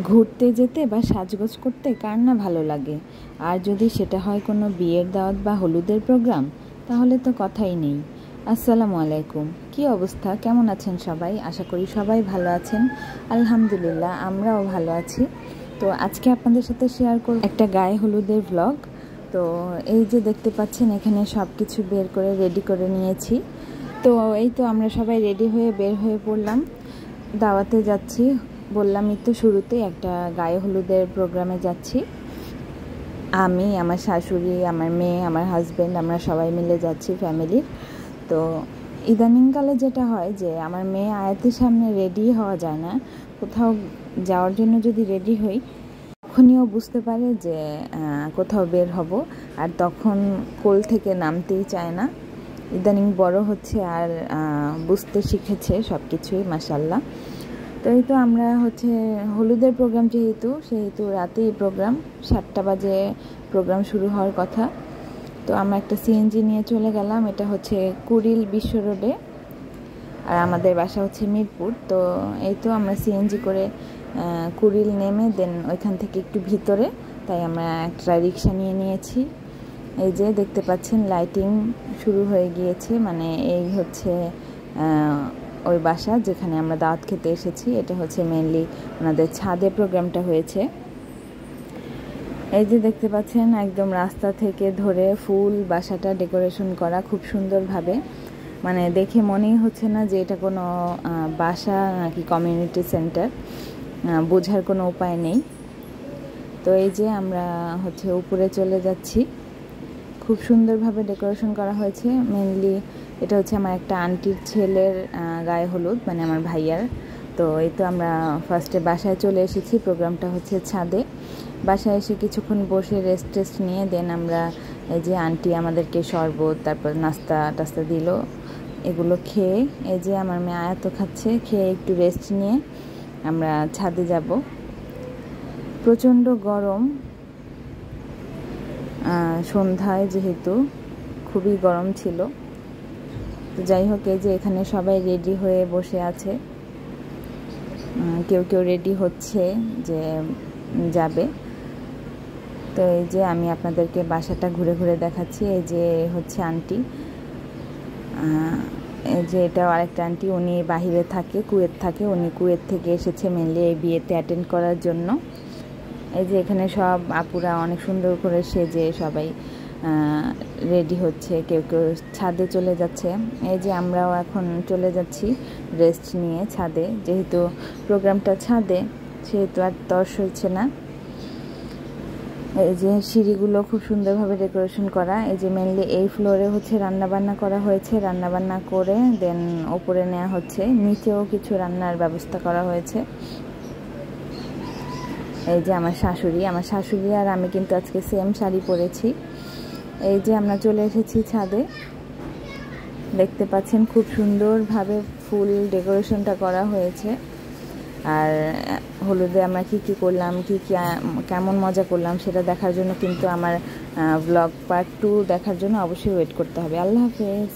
ঘুরতে যেতে বা সাজগোজ করতে কার না ভালো লাগে। আর যদি সেটা হয় কোনো বিয়ের দাওয়াত বা হলুদের প্রোগ্রাম, তাহলে তো কথাই নেই। আসসালামু আলাইকুম, কি অবস্থা, কেমন আছেন সবাই? আশা করি সবাই ভালো আছেন। আলহামদুলিল্লাহ, আমরাও ভালো আছি। তো আজকে আপনাদের সাথে শেয়ার করব একটা গায়ে হলুদের ব্লগ। তো এই যে দেখতে পাচ্ছেন, এখানে সব কিছু বের করে রেডি করে নিয়েছি। তো এই তো আমরা সবাই রেডি হয়ে বের হয়ে পড়লাম, দাওয়াতে যাচ্ছি। বললামই তো শুরুতে, একটা গায়ে হলুদের প্রোগ্রামে যাচ্ছি। আমি, আমার শাশুড়ি, আমার মেয়ে, আমার হাজব্যান্ড, আমরা সবাই মিলে যাচ্ছি ফ্যামিলির। তো ইদানিংকালে যেটা হয় যে আমার মেয়ে আয়াতের সামনে রেডি হওয়া যায় না। কোথাও যাওয়ার জন্য যদি রেডি হই, তখনইও বুঝতে পারে যে কোথাও বের হব, আর তখন কোল থেকে নামতেই চায় না। ইদানিং বড় হচ্ছে আর বুঝতে শিখেছে সব কিছুই, মাশাআল্লাহ। তো এই তো আমরা হলুদের প্রোগ্রাম সেহেতু রাতেই প্রোগ্রাম, 7টা বাজে প্রোগ্রাম শুরু হওয়ার কথা। তো আমরা একটা সিএনজি নিয়ে চলে গেলাম। এটা হচ্ছে কুড়িল বিশ্ব রোডে, আর আমাদের বাসা হচ্ছে মিরপুর। তো এই তো আমরা সিএনজি করে কুড়িল নেমে দেন ওইখান থেকে একটু ভিতরে, তাই আমরা একটা রিক্সা নিয়ে নিয়েছি। এই যে দেখতে পাচ্ছেন, লাইটিং শুরু হয়ে গিয়েছে, মানে এই হচ্ছে ওই বাসা যেখানে আমরা দাওয়াত খেতে এসেছি। এটা হচ্ছে মেনলি ওনাদের ছাদে প্রোগ্রামটা হয়েছে। এই যে দেখতে পাচ্ছেন, একদম রাস্তা থেকে ধরে ফুল বাসাটা ডেকোরেশন করা খুব সুন্দরভাবে, মানে দেখে মনেই হচ্ছে না যে এটা কোনো বাসা নাকি কমিউনিটি সেন্টার, বোঝার কোনো উপায় নেই। তো এই যে আমরা উপরে চলে যাচ্ছি। খুব সুন্দরভাবে ডেকোরেশন করা হয়েছে। মেনলি এটা হচ্ছে আমার একটা আন্টির ছেলের গায়ে হলুদ, মানে আমার ভাইয়ার। তো এই তো আমরা ফার্স্টে বাসায় চলে এসেছি, প্রোগ্রামটা হচ্ছে ছাদে। বাসায় এসে কিছুক্ষণ বসে রেস্ট নিয়ে দেন আমরা, এই যে আন্টি আমাদেরকে শরবত, তারপর নাস্তা টাস্তা দিল, এগুলো খেয়ে এই যে আমার মেয়ে আয়াত খাচ্ছে, খেয়ে একটু রেস্ট নিয়ে আমরা ছাদে যাব। প্রচণ্ড গরম, সন্ধ্যায় যেহেতু খুবই গরম ছিল। তো যাই হোক, এই যে এখানে সবাই রেডি হয়ে বসে আছে, কেউ কেউ রেডি হচ্ছে যে যাবে। তো এই যে আমি আপনাদেরকে বাসাটা ঘুরে ঘুরে দেখাচ্ছি। এই যে হচ্ছে আন্টি, এই যে এটাও আরেকটা আন্টি, উনি বাহিরে থাকে, কুয়েত থাকে। উনি কুয়েত থেকে এসেছে মেনলি এই বিয়েতে অ্যাটেন্ড করার জন্য। এই যে এখানে সব আপুরা অনেক সুন্দর করে সেজে সবাই রেডি হচ্ছে, কেউ কেউ ছাদে চলে যাচ্ছে। এই যে আমরাও এখন চলে যাচ্ছি রেস্ট নিয়ে ছাদে, যেহেতু প্রোগ্রামটা ছাদে সেহেতু আর তর্স হচ্ছে না। এই যে সিঁড়িগুলো খুব সুন্দরভাবে ডেকোরেশন করা। এই যে মেনলি এই ফ্লোরে রান্নাবান্না করা হয়েছে, রান্নাবান্না করে দেন ওপরে নেওয়া হচ্ছে। নিচেও কিছু রান্নার ব্যবস্থা করা হয়েছে। এই যে আমার শাশুড়ি আর আমি কিন্তু আজকে সেম শাড়ি পরেছি। এই যে আমরা চলে এসেছি ছাদে, দেখতে পাচ্ছেন খুব সুন্দরভাবে ফুল ডেকোরেশনটা করা হয়েছে। আর হলুদে আমরা কি করলাম, কেমন মজা করলাম, সেটা দেখার জন্য কিন্তু আমার ব্লগ পার্ট 2 দেখার জন্য অবশ্যই ওয়েট করতে হবে। আল্লাহ হাফেজ।